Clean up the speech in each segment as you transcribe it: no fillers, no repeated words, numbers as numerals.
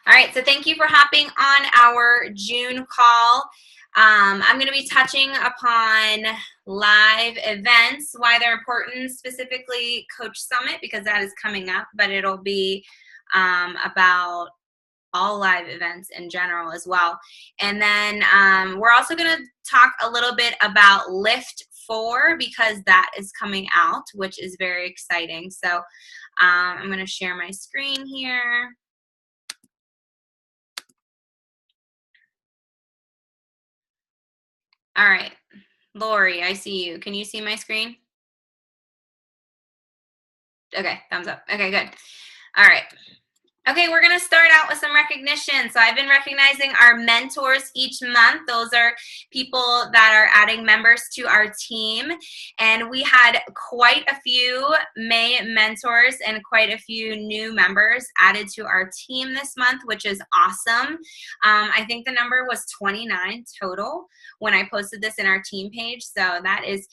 All right, so thank you for hopping on our June call. I'm going to be touching upon live events, why they're important, specifically Coach Summit, because that is coming up, but it'll be about all live events in general as well. And then we're also going to talk a little bit about Lift 4 because that is coming out, which is very exciting. So I'm going to share my screen here. All right, Lori, I see you. Can you see my screen? Okay, thumbs up. Okay, good. All right. Okay, we're going to start out with some recognition. So I've been recognizing our mentors each month. Those are people that are adding members to our team. And we had quite a few May mentors and quite a few new members added to our team this month, which is awesome. I think the number was 29 total when I posted this in our team page. So that is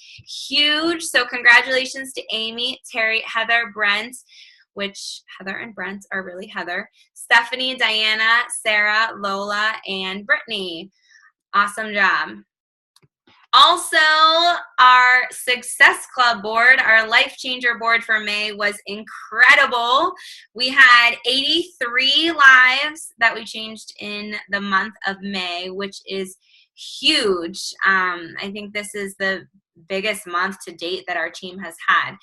huge. So congratulations to Amy, Terry, Heather, Brent, which Heather and Brent are really Heather, Stephanie, Diana, Sarah, Lola, and Brittany. Awesome job. Also, our Success Club board, our Life Changer board for May was incredible. We had 83 lives that we changed in the month of May, which is huge. I think this is the biggest month to date that our team has had.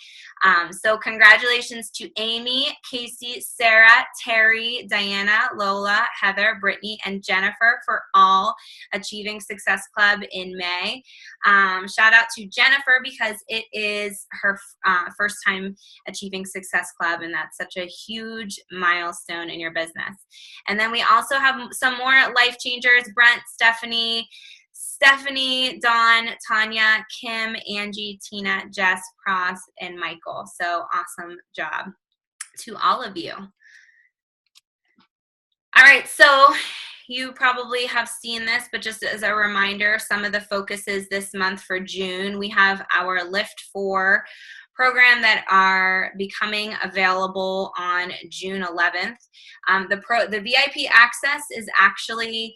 So congratulations to Amy, Casey, Sarah, Terry, Diana, Lola, Heather, Brittany, and Jennifer for all achieving Success Club in May. Shout out to Jennifer because it is her first time achieving Success Club, and that's such a huge milestone in your business. And then we also have some more life changers: Brent, Stephanie, Dawn, Tanya, Kim, Angie, Tina, Jess, Pross, and Michael. So awesome job to all of you. All right, so you probably have seen this, but just as a reminder, some of the focuses this month for June, we have our Lift 4 program that are becoming available on June 11th. The VIP access is actually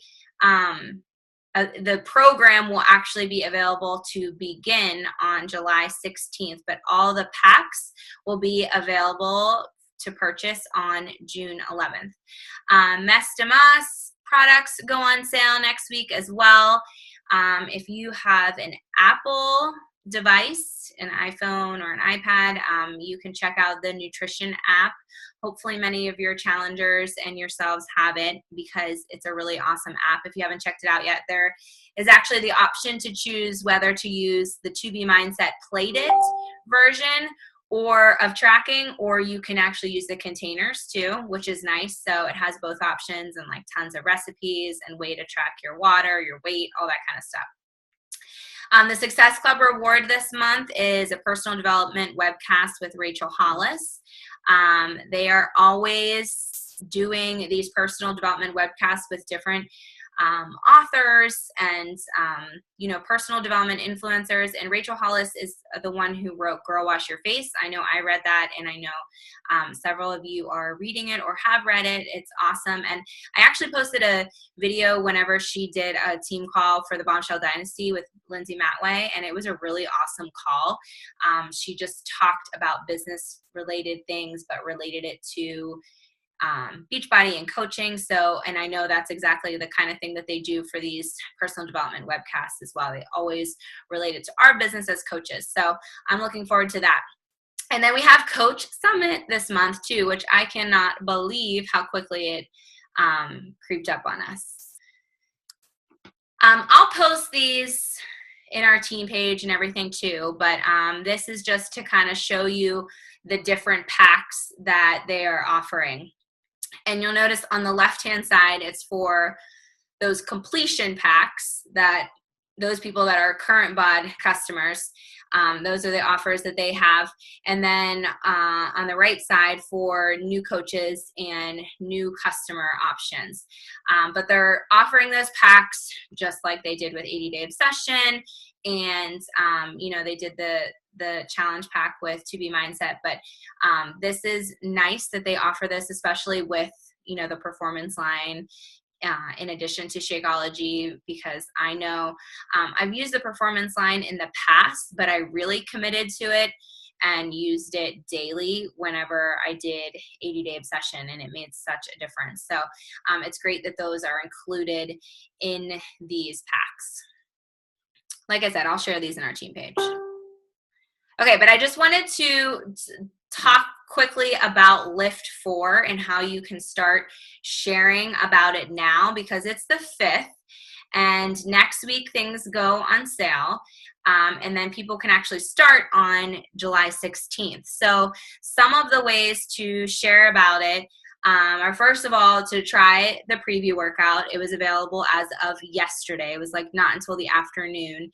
the program will actually be available to begin on July 16th, but all the packs will be available to purchase on June 11th. Mes de Mas products go on sale next week as well. If you have an Apple device, an iPhone or an iPad, you can check out the nutrition app. Hopefully many of your challengers and yourselves have it because it's a really awesome app. If you haven't checked it out yet, there is actually the option to choose whether to use the To Be Mindset plated version or of tracking, or you can actually use the containers too, which is nice. So it has both options and like tons of recipes and way to track your water, your weight, all that kind of stuff. The Success Club reward this month is a personal development webcast with Rachel Hollis. They are always doing these personal development webcasts with different authors and personal development influencers, and Rachel Hollis is the one who wrote Girl Wash Your Face. I know I read that, and I know several of you are reading it or have read it. It's awesome. And I actually posted a video whenever she did a team call for the Bombshell Dynasty with Lindsay Matway, and it was a really awesome call. She just talked about business related things but related it to Beachbody and coaching. So, and I know that's exactly the kind of thing that they do for these personal development webcasts as well. They always relate it to our business as coaches. So I'm looking forward to that. And then we have Coach Summit this month too, which I cannot believe how quickly it creeped up on us. I'll post these in our team page and everything too, but this is just to kind of show you the different packs that they are offering. And you'll notice on the left-hand side, it's for those completion packs that those people that are current BOD customers. Those are the offers that they have. And then on the right side for new coaches and new customer options. But they're offering those packs just like they did with 80 Day Obsession. And, they did the challenge pack with To Be Mindset. But this is nice that they offer this, especially with the performance line in addition to Shakeology, because I know I've used the performance line in the past, but I really committed to it and used it daily whenever I did 80-day obsession, and it made such a difference. So it's great that those are included in these packs. Like I said, I'll share these in our team page. Okay, but I just wanted to talk quickly about Lift 4 and how you can start sharing about it now, because it's the 5th, and next week things go on sale. And then people can actually start on July 16th. So some of the ways to share about it are, first of all, to try the preview workout. It was available as of yesterday. It was like not until the afternoon.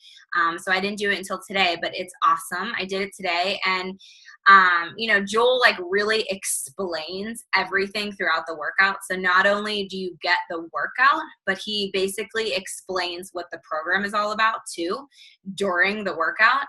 So I didn't do it until today, but it's awesome. I did it today, and Joel like really explains everything throughout the workout. So not only do you get the workout, but he basically explains what the program is all about too during the workout.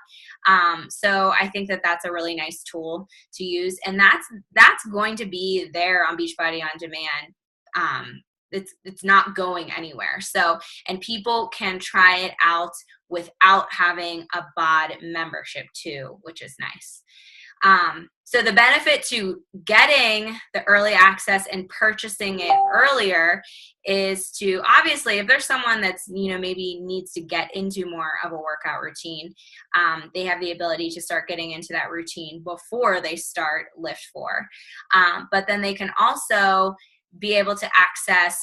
So I think that that's a really nice tool to use, and that's going to be there on Beachbody On Demand. It's not going anywhere. So, and people can try it out without having a BOD membership too, which is nice. So the benefit to getting the early access and purchasing it earlier is to, obviously, if there's someone that's, maybe needs to get into more of a workout routine, they have the ability to start getting into that routine before they start Lift 4. But then they can also be able to access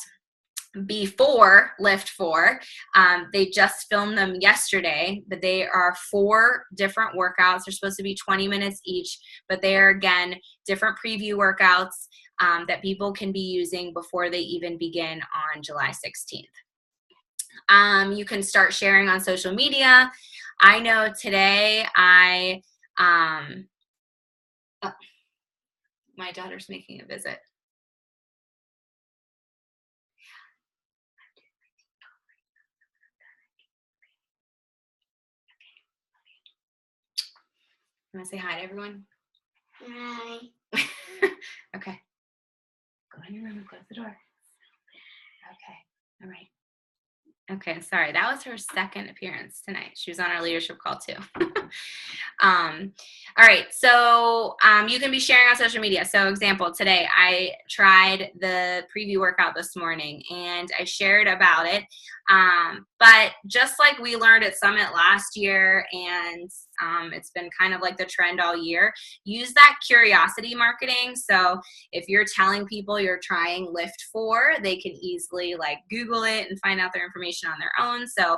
before Lift 4. They just filmed them yesterday, but they are 4 different workouts. They're supposed to be 20 minutes each, but they are, again, different preview workouts that people can be using before they even begin on July 16th. You can start sharing on social media. I know today my daughter's making a visit. You want to say hi to everyone? Hi. Okay. Go in your room and close the door. Okay. All right. Okay, sorry. That was her second appearance tonight. She was on our leadership call too. All right, so you can be sharing on social media. So example, today I tried the preview workout this morning and I shared about it. But just like we learned at Summit last year, and it's been kind of like the trend all year, use that curiosity marketing. So if you're telling people you're trying Lift 4, they can easily like Google it and find out their information on their own. So,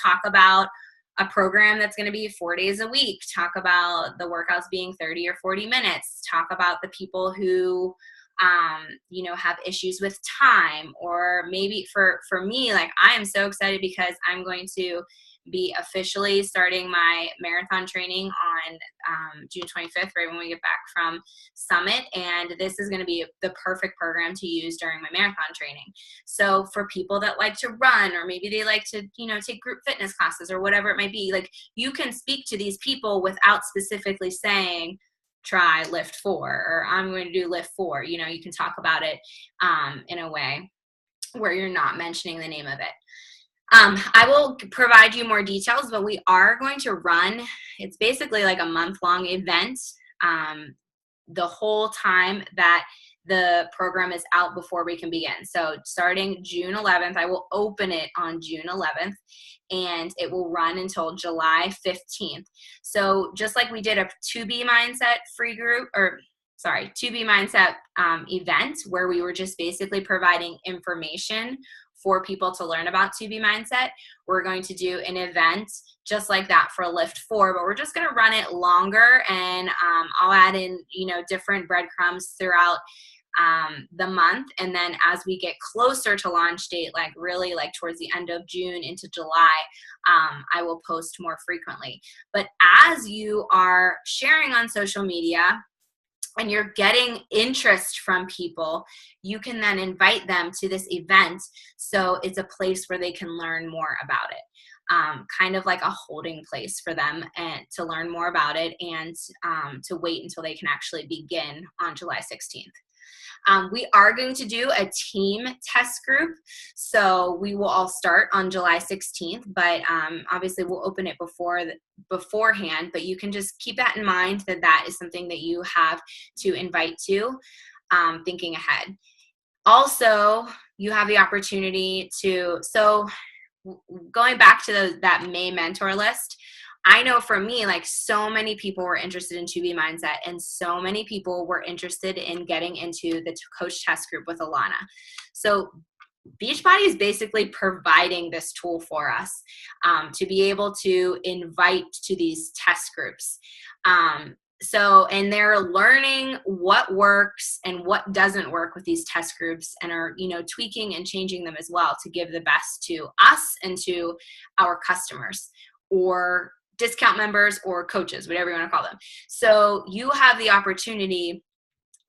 talk about a program that's going to be 4 days a week. Talk about the workouts being 30 or 40 minutes. Talk about the people who have issues with time, or maybe for me, like I am so excited because I'm going to be officially starting my marathon training on June 25th, right when we get back from Summit. And this is going to be the perfect program to use during my marathon training. So for people that like to run, or maybe they like to, take group fitness classes or whatever it might be, like you can speak to these people without specifically saying, try Lift 4, or I'm going to do Lift 4. You can talk about it in a way where you're not mentioning the name of it. I will provide you more details, but we are going to run, it's basically like a month-long event the whole time that the program is out before we can begin. So starting June 11th, I will open it on June 11th, and it will run until July 15th. So just like we did a 2B Mindset free group, 2B Mindset event where we were just basically providing information for people to learn about 2B Mindset, we're going to do an event just like that for Lift 4, but we're just going to run it longer, and I'll add in, different breadcrumbs throughout the month. And then as we get closer to launch date, like really like towards the end of June into July, I will post more frequently. But as you are sharing on social media and you're getting interest from people, you can then invite them to this event. So it's a place where they can learn more about it. Kind of like a holding place for them and to learn more about it, and to wait until they can actually begin on July 16th. We are going to do a team test group, so we will all start on July 16th, but obviously we'll open it beforehand, but you can just keep that in mind that that is something that you have to invite to, thinking ahead. Also, you have the opportunity to, so going back to that May mentor list, I know for me, like, so many people were interested in 2B Mindset, and so many people were interested in getting into the coach test group with Alana. So Beachbody is basically providing this tool for us to be able to invite to these test groups. And they're learning what works and what doesn't work with these test groups, and are, tweaking and changing them as well to give the best to us and to our customers, or discount members, or coaches, whatever you want to call them. So you have the opportunity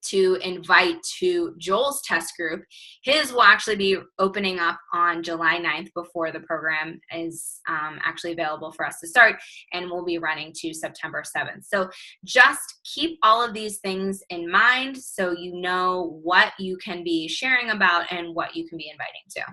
to invite to Joel's test group. His will actually be opening up on July 9th before the program is actually available for us to start, and we'll be running to September 7th. So just keep all of these things in mind so you know what you can be sharing about and what you can be inviting to.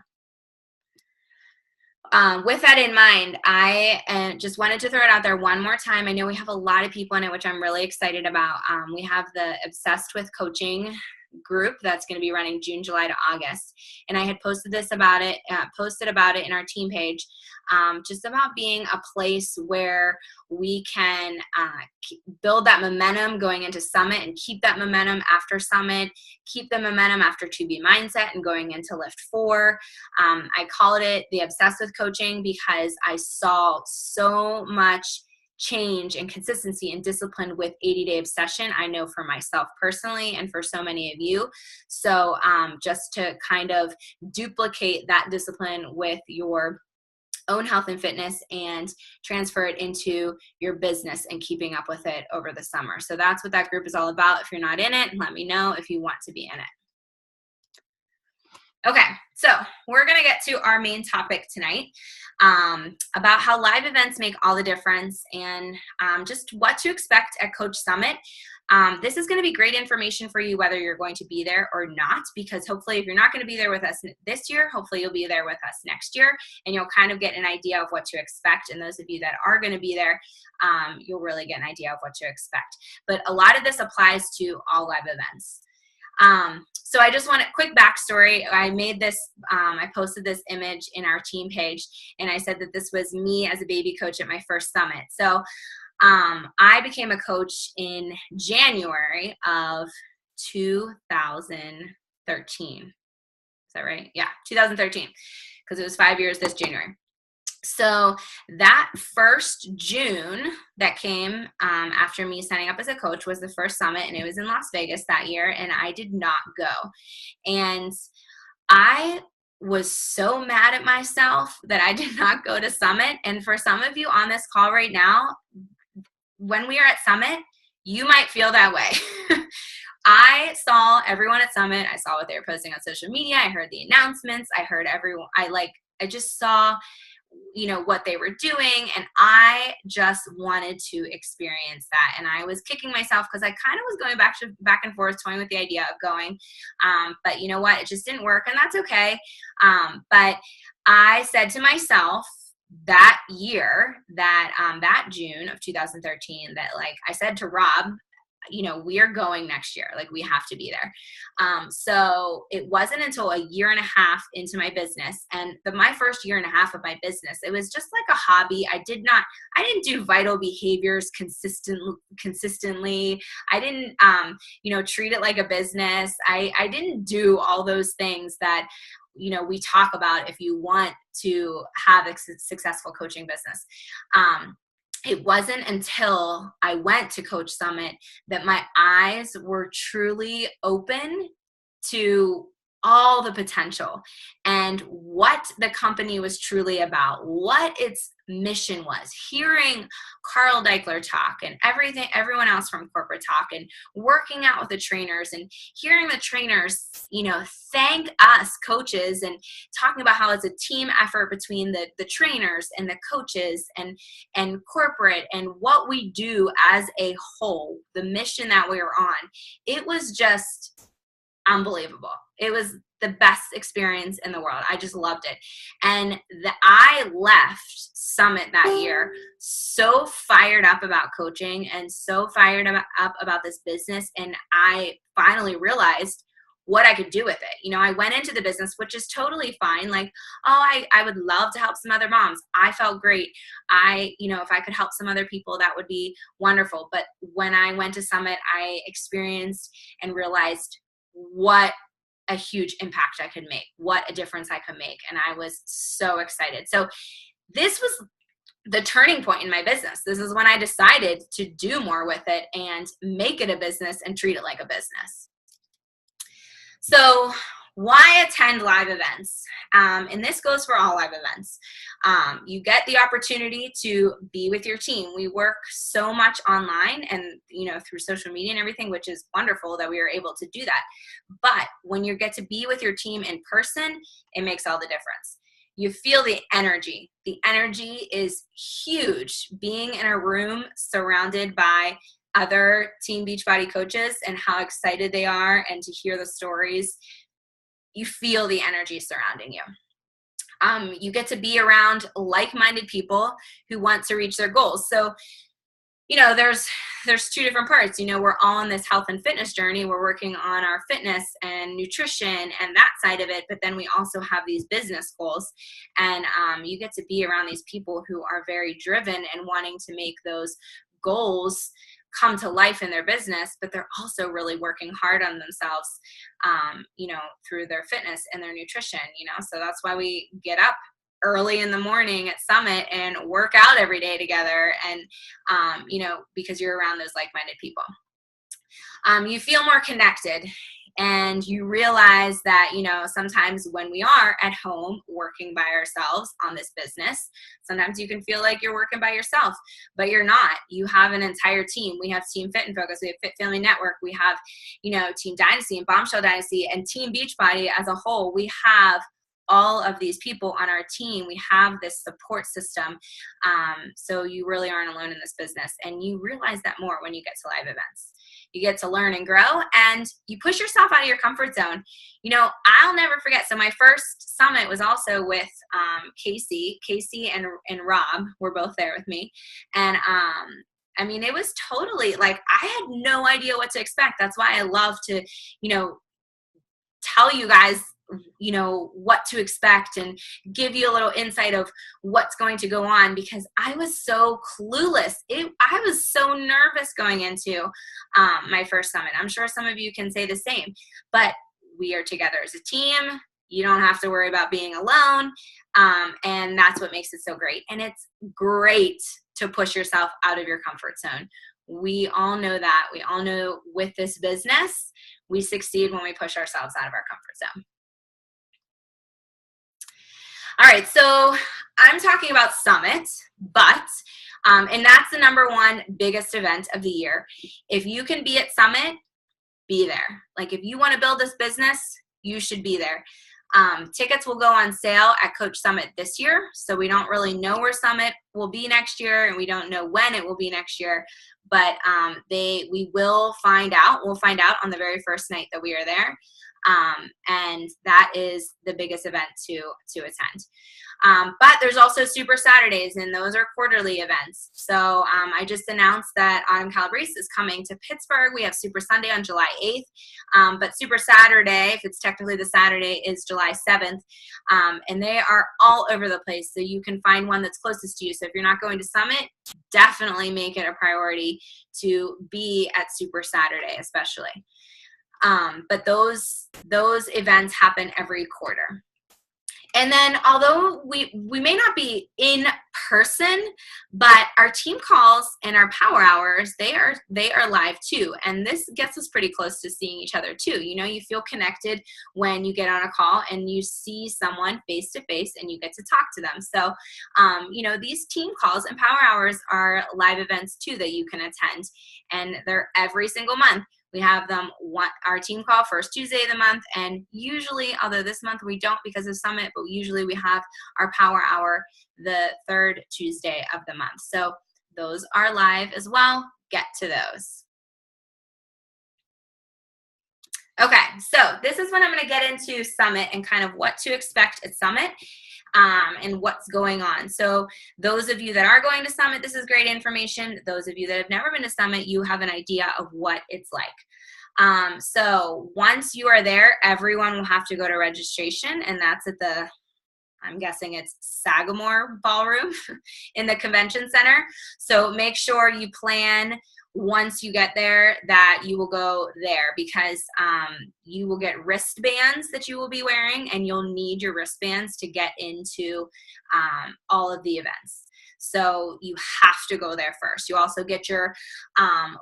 With that in mind, I just wanted to throw it out there one more time. I know we have a lot of people in it, which I'm really excited about. We have the Obsessed with Coaching group that's going to be running June, July to August. And I had posted about it in our team page, just about being a place where we can build that momentum going into Summit, and keep that momentum after Summit, keep the momentum after 2B Mindset and going into Lift 4. I call it the Obsessed with Coaching because I saw so much change and consistency and discipline with 80-day obsession. I know for myself personally, and for so many of you. So just to kind of duplicate that discipline with your own health and fitness and transfer it into your business and keeping up with it over the summer. So that's what that group is all about. If you're not in it, let me know if you want to be in it. Okay, so we're going to get to our main topic tonight, about how live events make all the difference, and just what to expect at Coach Summit. This is going to be great information for you whether you're going to be there or not, because hopefully if you're not going to be there with us this year, hopefully you'll be there with us next year, and you'll kind of get an idea of what to expect. And those of you that are going to be there, you'll really get an idea of what to expect. But a lot of this applies to all live events. So I just want a quick backstory. I made this, I posted this image in our team page, and I said that this was me as a baby coach at my first summit. So I became a coach in January of 2013. Is that right? Yeah, 2013, because it was 5 years this January. So that first June that came after me signing up as a coach was the first summit, and it was in Las Vegas that year, and I did not go. And I was so mad at myself that I did not go to Summit. And for some of you on this call right now, when we are at Summit, you might feel that way. I saw everyone at Summit. I saw what they were posting on social media. I heard the announcements. I heard everyone. I just saw what they were doing, and I just wanted to experience that. And I was kicking myself because I kind of was going back and forth, toying with the idea of going, but you know what, it just didn't work, and that's okay. But I said to myself that year, that June of 2013, that I said to Rob, we are going next year. We have to be there. So it wasn't until a year and a half into my business, and my first year and a half of my business, it was just like a hobby. I didn't do vital behaviors consistently. I didn't, treat it like a business. I didn't do all those things that, we talk about if you want to have a successful coaching business. It wasn't until I went to Coach Summit that my eyes were truly open to all the potential and what the company was truly about, what its mission was. Hearing Carl Deichler talk and everyone else from corporate talk, and working out with the trainers, and hearing the trainers, thank us coaches, and talking about how it's a team effort between the trainers and the coaches and corporate, and what we do as a whole, the mission that we were on. It was just unbelievable. It was the best experience in the world. I just loved it. And I left Summit that year so fired up about coaching and so fired up about this business. And I finally realized what I could do with it. You know, I went into the business, which is totally fine. Like, oh, I would love to help some other moms. I felt great. If I could help some other people, that would be wonderful. But when I went to Summit, I experienced and realized what a huge impact I could make, what a difference I could make. And I was so excited. So this was the turning point in my business. This is when I decided to do more with it and make it a business and treat it like a business. So why attend live events? And this goes for all live events. You get the opportunity to be with your team. We work so much online and, through social media and everything, which is wonderful that we are able to do that. But when you get to be with your team in person, it makes all the difference. You feel the energy. The energy is huge. Being in a room surrounded by other Team Beachbody coaches and how excited they are, and to hear the stories, you feel the energy surrounding you. You get to be around like-minded people who want to reach their goals. So, there's two different parts. We're all on this health and fitness journey. We're working on our fitness and nutrition and that side of it, but then we also have these business goals. And you get to be around these people who are very driven and wanting to make those goals come to life in their business, but they're also really working hard on themselves, through their fitness and their nutrition, so that's why we get up early in the morning at Summit and work out every day together. And, because you're around those like-minded people, you feel more connected. And you realize that, sometimes when we are at home working by ourselves on this business, sometimes you can feel like you're working by yourself, but you're not. You have an entire team. We have Team Fit and Focus. We have Fit Family Network. We have, Team Dynasty and Bombshell Dynasty and Team Beachbody as a whole. We have all of these people on our team. We have this support system. So you really aren't alone in this business. And you realize that more when you get to live events. You get to learn and grow, and you push yourself out of your comfort zone. I'll never forget. So my first Summit was also with Casey and Rob were both there with me. And it was totally like, I had no idea what to expect. That's why I love to, tell you guys what to expect and give you a little insight of what's going to go on, because I was so clueless. I was so nervous going into my first Summit. I'm sure some of you can say the same, but we are together as a team. You don't have to worry about being alone. And that's what makes it so great. And it's great to push yourself out of your comfort zone. We all know that. We all know with this business, we succeed when we push ourselves out of our comfort zone. All right, so I'm talking about Summit, but, and that's the number one biggest event of the year. If you can be at Summit, be there. Like, if you want to build this business, you should be there. Tickets will go on sale at Coach Summit this year, so we don't really know where Summit will be next year, and we don't know when it will be next year, but we will find out. We'll find out on the very first night that we are there. And that is the biggest event to attend. But there's also Super Saturdays, and those are quarterly events. So I just announced that Autumn Calabrese is coming to Pittsburgh. We have Super Sunday on July 8th, but Super Saturday, if it's technically the Saturday, is July 7th. And they are all over the place, so you can find one that's closest to you. So if you're not going to Summit, definitely make it a priority to be at Super Saturday, especially. But those events happen every quarter. And then, although we may not be in person, but our team calls and our power hours, they are live too. And this gets us pretty close to seeing each other too. You feel connected when you get on a call and you see someone face to face and you get to talk to them. So, these team calls and power hours are live events too that you can attend, and they're every single month. We have them our team call first Tuesday of the month, and usually, although this month we don't because of Summit, but usually we have our power hour the third Tuesday of the month. So those are live as well. Get to those. Okay, so this is when I'm going to get into Summit and kind of what to expect at Summit. And what's going on. So those of you that are going to Summit, this is great information. Those of you that have never been to Summit, you have an idea of what it's like. So once you are there, everyone will have to go to registration, and that's at the, I'm guessing it's Sagamore Ballroom in the convention center. So make sure you plan once you get there that you will go there, because you will get wristbands that you will be wearing, and you'll need your wristbands to get into all of the events. So you have to go there first. You also get your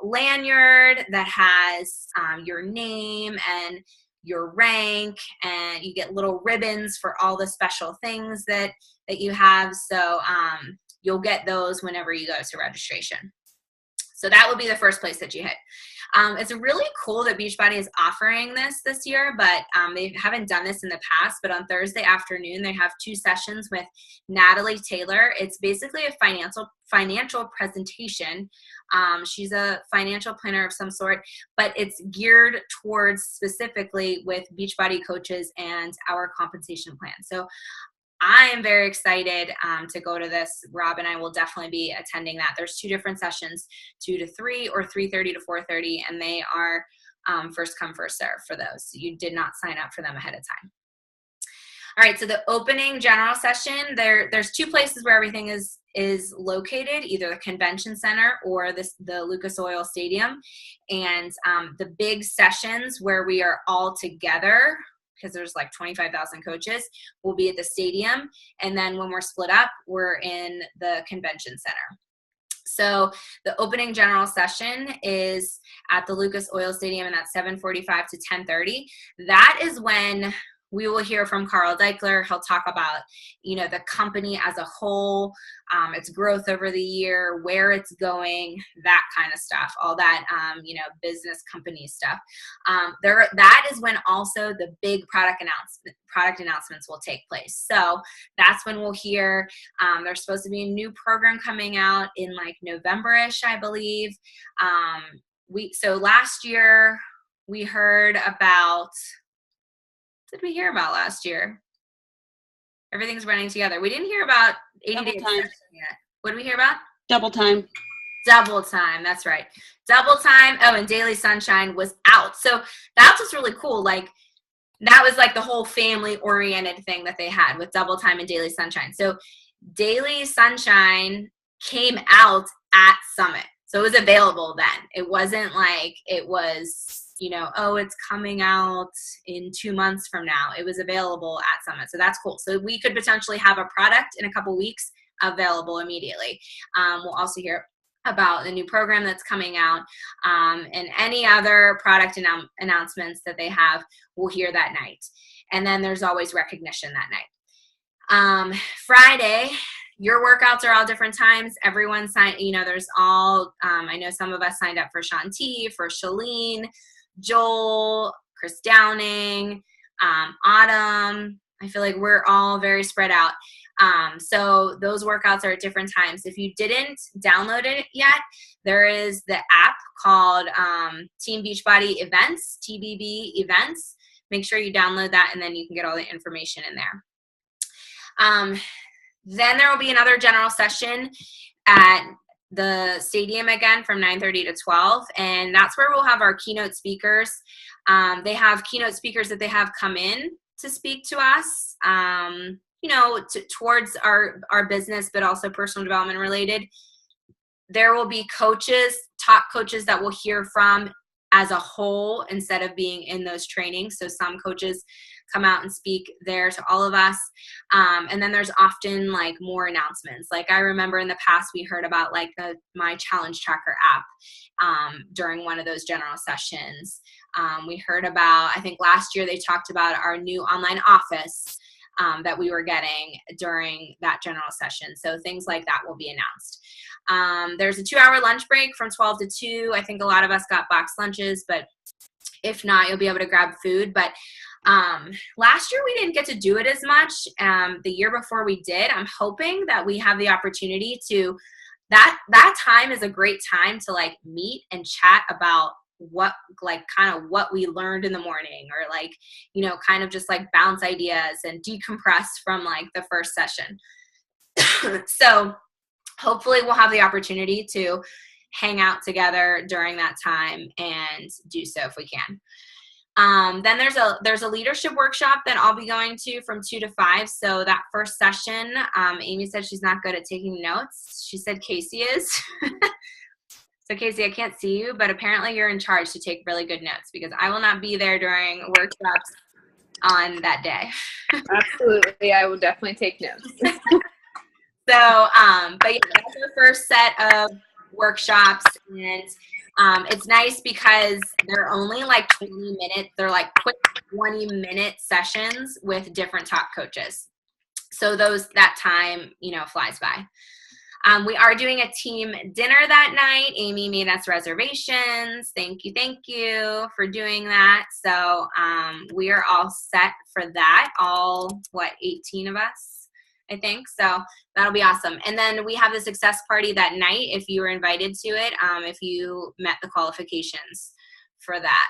lanyard that has your name and your rank, and you get little ribbons for all the special things that you have. So you'll get those whenever you go to registration. So that would be the first place that you hit. It's really cool that Beachbody is offering this year, but they haven't done this in the past. But on Thursday afternoon, they have 2 sessions with Natalie Taylor. It's basically a financial presentation. She's a financial planner of some sort, but it's geared towards specifically with Beachbody coaches and our compensation plan. So I am very excited to go to this. Rob and I will definitely be attending that. There's 2 different sessions, 2 to 3 or 3:30 to 4:30, and they are first come, first serve for those. So you did not sign up for them ahead of time. All right, so the opening general session, there's 2 places where everything is located, either the convention center or the Lucas Oil Stadium. And the big sessions where we are all together, because there's like 25,000 coaches, will be at the stadium. And then when we're split up, we're in the convention center. So the opening general session is at the Lucas Oil Stadium, and that's 7:45 to 10:30. That is when we will hear from Carl Deichler. He'll talk about, the company as a whole, its growth over the year, where it's going, that kind of stuff, all that, business company stuff. That is when also the big product announcements will take place. So that's when we'll hear, there's supposed to be a new program coming out in like November-ish, I believe. So last year we heard about, what did we hear about last year? Everything's running together. We didn't hear about 80 Days yet. What did we hear about? Double Time. Double Time, that's right. Double Time. Oh, and Daily Sunshine was out. So that's what's really cool. Like, that was like the whole family-oriented thing that they had with Double Time and Daily Sunshine. So Daily Sunshine came out at Summit. So it was available then. It wasn't like it was, it's coming out in 2 months from now. It was available at Summit. So that's cool. So we could potentially have a product in a couple weeks available immediately. We'll also hear about the new program that's coming out, and any other product announcements that they have, we'll hear that night. And then there's always recognition that night. Friday, your workouts are all different times. Everyone signed, there's all, I know some of us signed up for Shanti, for Shalene, Joel, Chris Downing, Autumn. I feel like we're all very spread out. So those workouts are at different times. If you didn't download it yet, there is the app called Team Beachbody Events, TBB Events. Make sure you download that, and then you can get all the information in there. Then there will be another general session at the stadium again from 9:30 to 12, and that's where we'll have our keynote speakers. They have keynote speakers that they have come in to speak to us, towards our business, but also personal development related. There will be coaches, top coaches that we'll hear from as a whole instead of being in those trainings. So some coaches come out and speak there to all of us. And then there's often like more announcements. Like I remember in the past, we heard about like my challenge tracker app during one of those general sessions. We heard about, I think last year they talked about our new online office that we were getting during that general session. So things like that will be announced. There's a 2-hour lunch break from 12 to 2. I think a lot of us got boxed lunches, but if not, you'll be able to grab food. But last year we didn't get to do it as much. The year before we did. I'm hoping that we have the opportunity to, that time is a great time to like meet and chat about what, like kind of what we learned in the morning, or like, you know, kind of just like bounce ideas and decompress from like the first session. So hopefully we'll have the opportunity to hang out together during that time and do so if we can. Then there's a leadership workshop that I'll be going to from 2 to 5. So that first session, Amy said she's not good at taking notes. She said Casey is. So Casey, I can't see you, but apparently you're in charge to take really good notes, because I will not be there during workshops on that day. Absolutely. I will definitely take notes. So, but yeah, that's our first set of workshops, and it's nice because they're only like 20 minutes. They're like quick 20-minute sessions with different top coaches. So that time, you know, flies by. We are doing a team dinner that night. Amy made us reservations. Thank you for doing that. So we are all set for that. All, 18 of us, I think. So that'll be awesome. And then we have the success party that night if you were invited to it, if you met the qualifications for that.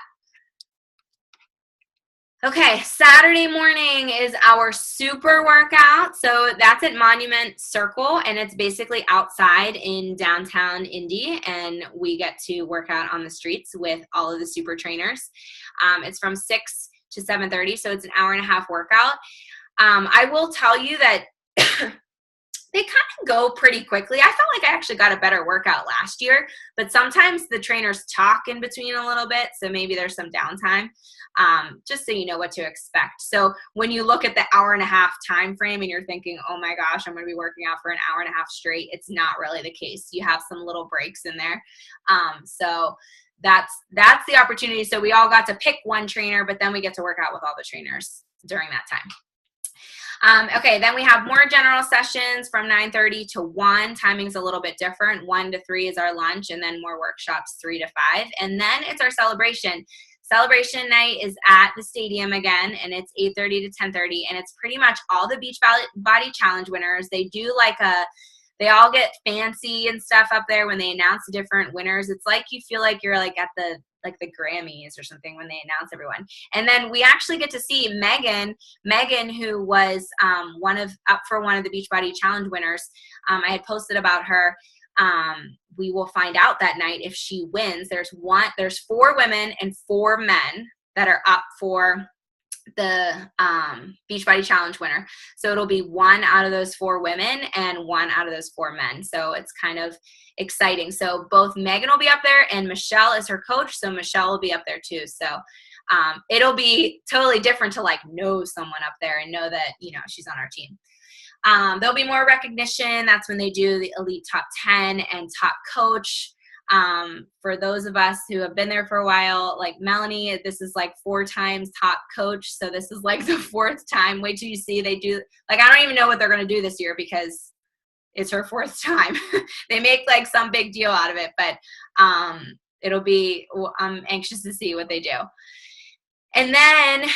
Okay, Saturday morning is our super workout. So that's at Monument Circle, and it's basically outside in downtown Indy, and we get to work out on the streets with all of the super trainers. It's from 6 to 7:30, so it's an hour and a half workout. I will tell you that they kind of go pretty quickly. I felt like I actually got a better workout last year, but sometimes the trainers talk in between a little bit, so maybe there's some downtime, just so you know what to expect. So when you look at the hour and a half time frame and you're thinking, oh my gosh, I'm going to be working out for an hour and a half straight, it's not really the case. You have some little breaks in there. So that's the opportunity. So we all got to pick one trainer, but then we get to work out with all the trainers during that time. Okay, then we have more general sessions from 9:30 to 1. Timing's a little bit different. 1 to 3 is our lunch, and then more workshops 3 to 5. And then it's our celebration. Celebration night is at the stadium again, and it's 8:30 to 10:30, and it's pretty much all the Beachbody Challenge winners. They do they all get fancy and stuff up there when they announce the different winners. It's like you feel like you're like at the Grammys or something when they announce everyone. And then we actually get to see Megan, who was up for one of the Beachbody Challenge winners. I had posted about her. We will find out that night if she wins. There's 4 women and 4 men that are up for the Beachbody Challenge winner. So it'll be 1 out of those 4 women and 1 out of those 4 men. So it's kind of exciting. So both Megan will be up there and Michelle is her coach. So Michelle will be up there too. So it'll be totally different to like know someone up there and know that, you know, she's on our team. There'll be more recognition. That's when they do the Elite Top 10 and Top Coach. For those of us who have been there for a while, like Melanie, this is like 4 times top coach. So this is like the 4th time. Wait till you see they do, like, I don't even know what they're going to do this year because it's her 4th time. They make like some big deal out of it, but, I'm anxious to see what they do. And then,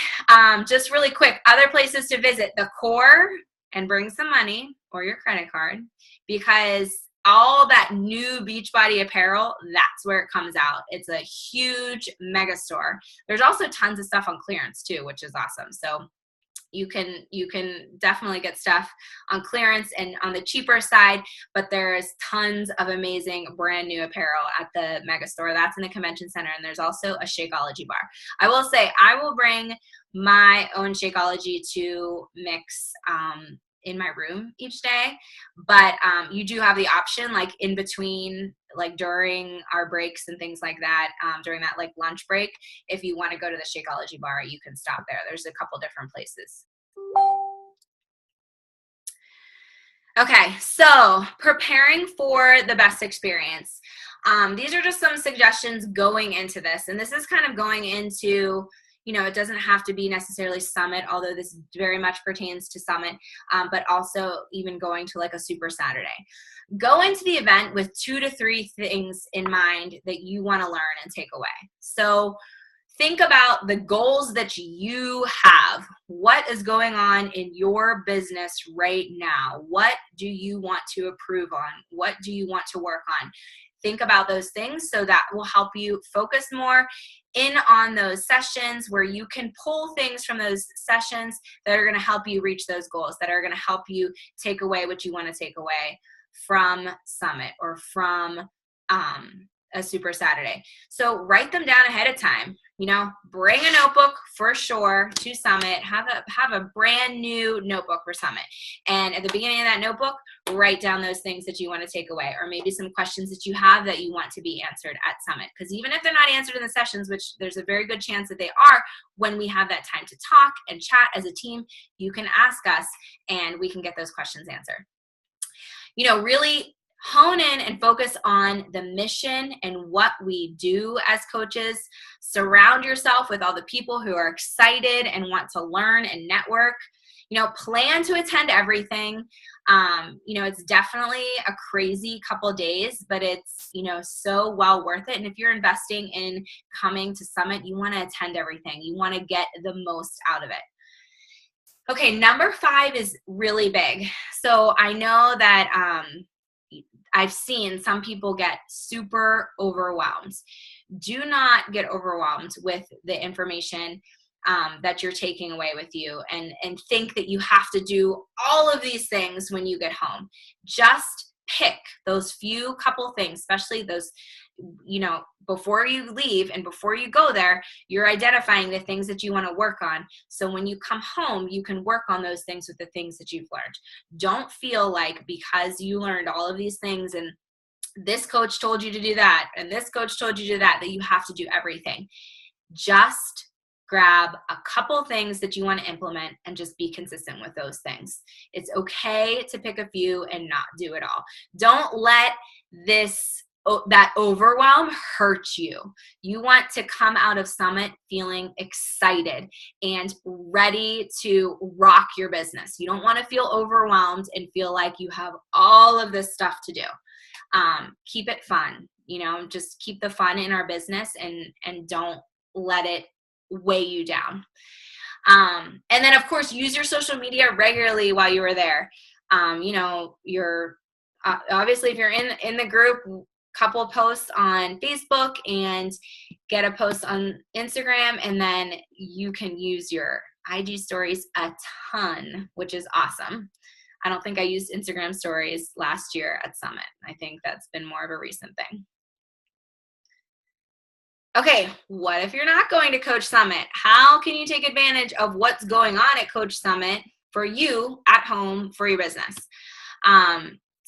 just really quick, other places to visit: the Core, and bring some money or your credit card, because all that new Beachbody apparel, that's where it comes out. It's a huge mega store. There's also tons of stuff on clearance too, which is awesome. So you can definitely get stuff on clearance and on the cheaper side, but there's tons of amazing brand new apparel at the mega store. That's in the convention center, and there's also a Shakeology bar. I will say I will bring my own Shakeology to mix in my room each day, but you do have the option, like in between, like during our breaks and things like that, during that like lunch break, if you want to go to the Shakeology bar, you can stop there. There's a couple different places. Okay, so preparing for the best experience. These are just some suggestions going into this, and this is kind of going into, you know, it doesn't have to be necessarily Summit, although this very much pertains to Summit, but also even going to like a Super Saturday. Go into the event with 2 to 3 things in mind that you want to learn and take away. So think about the goals that you have. What is going on in your business right now? What do you want to improve on? What do you want to work on? think about those things, so that will help you focus more in on those sessions, where you can pull things from those sessions that are going to help you reach those goals, that are going to help you take away what you want to take away from Summit or from a Super Saturday. So write them down ahead of time. Bring a notebook for sure to Summit. Have a brand new notebook for Summit. And at the beginning of that notebook, write down those things that you want to take away, or maybe some questions that you have that you want to be answered at Summit. Because even if they're not answered in the sessions, which there's a very good chance that they are, when we have that time to talk and chat as a team, you can ask us and we can get those questions answered. Really hone in and focus on the mission and what we do as coaches. Surround yourself with all the people who are excited and want to learn and network. Plan to attend everything. It's definitely a crazy couple days, but it's, so well worth it. And if you're investing in coming to Summit, you want to attend everything. You want to get the most out of it. Okay, number 5 is really big. So I know that I've seen some people get super overwhelmed. Do not get overwhelmed with the information that you're taking away with you, and think that you have to do all of these things when you get home. Just pick those few couple things, especially those, before you leave and before you go there, you're identifying the things that you want to work on. So when you come home, you can work on those things with the things that you've learned. Don't feel like because you learned all of these things and this coach told you to do that and this coach told you to do that, that you have to do everything. Just grab a couple things that you want to implement and just be consistent with those things. It's okay to pick a few and not do it all. Don't let that overwhelm hurt you. You want to come out of Summit feeling excited and ready to rock your business. You don't want to feel overwhelmed and feel like you have all of this stuff to do. Keep it fun, just keep the fun in our business and don't let it weigh you down. And then of course, use your social media regularly while you were there. You're obviously, if you're in the group, couple posts on Facebook and get a post on Instagram, and then you can use your IG stories a ton, which is awesome. I don't think I used Instagram stories last year at Summit. I think that's been more of a recent thing. Okay, what if you're not going to Coach Summit? How can you take advantage of what's going on at Coach Summit for you at home for your business?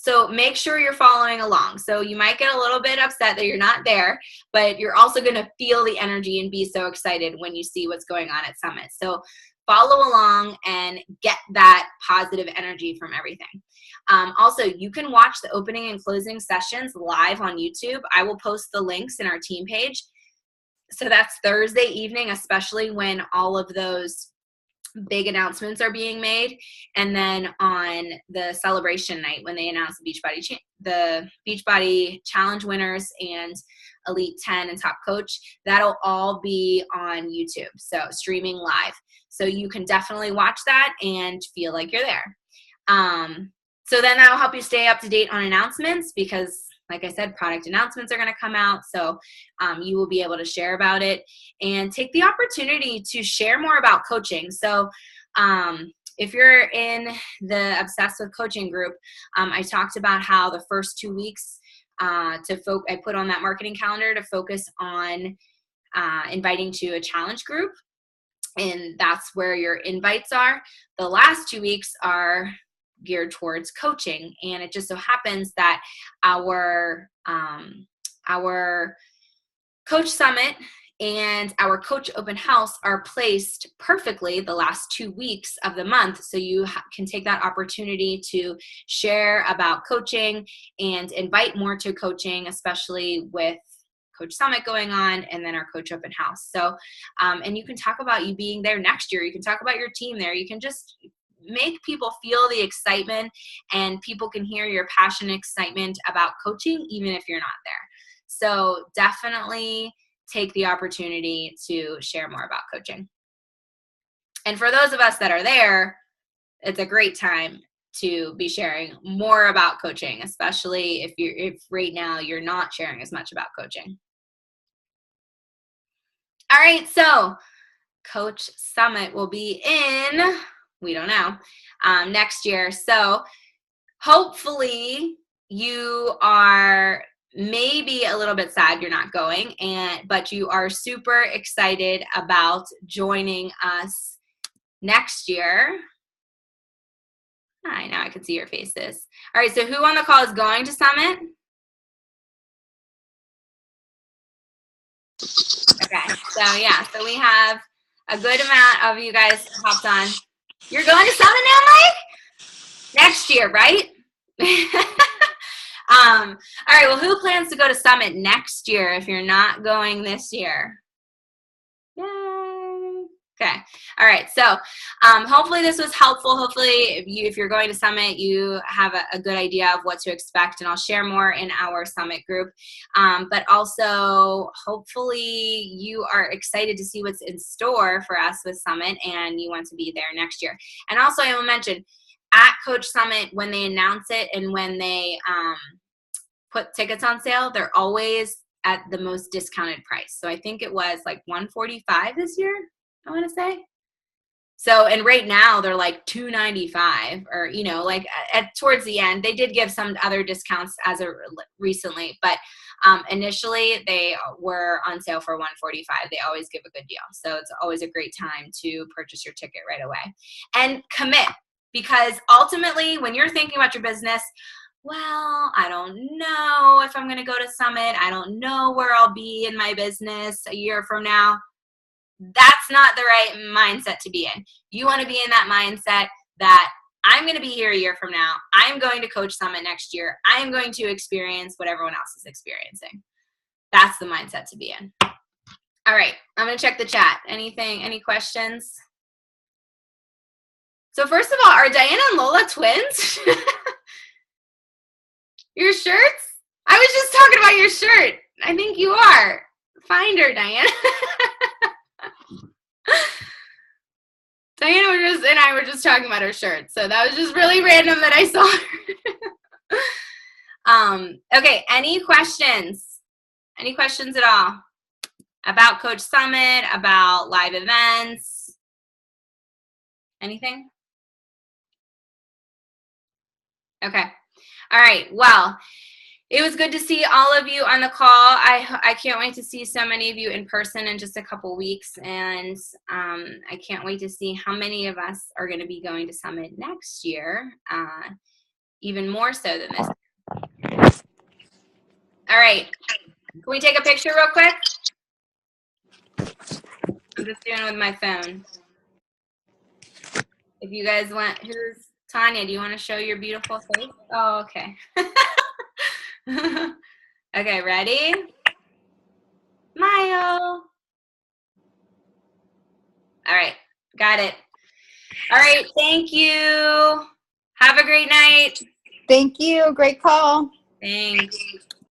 So make sure you're following along. So you might get a little bit upset that you're not there, but you're also going to feel the energy and be so excited when you see what's going on at Summit. So follow along and get that positive energy from everything. Also, you can watch the opening and closing sessions live on YouTube. I will post the links in our team page. So that's Thursday evening, especially when all of those big announcements are being made, and then on the celebration night when they announce the Beachbody Challenge winners and Elite 10 and Top Coach, that'll all be on YouTube, so streaming live. So you can definitely watch that and feel like you're there. So then that'll help you stay up to date on announcements, because like I said, product announcements are going to come out, so you will be able to share about it and take the opportunity to share more about coaching. So if you're in the Obsessed with Coaching group, I talked about how the first 2 weeks I put on that marketing calendar to focus on inviting to a challenge group, and that's where your invites are. The last 2 weeks are geared towards coaching, and it just so happens that our Coach Summit and our Coach Open House are placed perfectly the last 2 weeks of the month, so you can take that opportunity to share about coaching and invite more to coaching, especially with Coach Summit going on and then our Coach Open House. So and you can talk about you being there next year. You can talk about your team there. You can just make people feel the excitement, and people can hear your passion and excitement about coaching even if you're not there. So definitely take the opportunity to share more about coaching. And for those of us that are there, it's a great time. to be sharing more about coaching, especially if right now you're not sharing as much about coaching. All right, so Coach Summit will be in, we don't know, next year. So hopefully you are maybe a little bit sad you're not going, but you are super excited about joining us next year. Hi, now I can see your faces. All right, so who on the call is going to Summit? Okay, so we have a good amount of you guys hopped on. You're going to Summit now, Mike? Next year, right? All right, well, who plans to go to Summit next year if you're not going this year? Yay. Okay. All right. So hopefully this was helpful. Hopefully if you're going to Summit, you have a good idea of what to expect, and I'll share more in our Summit group. But also, hopefully you are excited to see what's in store for us with Summit, and you want to be there next year. And also, I will mention, at Coach Summit, when they announce it and when they put tickets on sale, they're always at the most discounted price. So I think it was like $145 this year, I want to say. So, and right now they're like $295, or, you know, like towards the end, they did give some other discounts as of recently, but initially they were on sale for $145. They always give a good deal. So it's always a great time to purchase your ticket right away and commit, because ultimately when you're thinking about your business, well, I don't know if I'm going to go to Summit. I don't know where I'll be in my business a year from now. That's not the right mindset to be in. You want to be in that mindset that I'm going to be here a year from now. I'm going to Coach Summit next year. I'm going to experience what everyone else is experiencing. That's the mindset to be in. All right, I'm going to check the chat. Any questions? So first of all, are Diana and Lola twins? Your shirts? I was just talking about your shirt. I think you are. Find her, Diana. Diana and I were just talking about her shirt. So that was just really random that I saw her. Okay, any questions? Any questions at all? About Coach Summit, about live events? Anything? Okay. All right. Well, it was good to see all of you on the call. I can't wait to see so many of you in person in just a couple weeks, and I can't wait to see how many of us are going to be going to Summit next year, even more so than this. All right. Can we take a picture real quick? I'm just doing it with my phone. If you guys want, who's Tanya? Do you want to show your beautiful face? Oh, okay. Okay, ready? Smile. All right, got it. All right, thank you. Have a great night. Thank you. Great call. Thanks.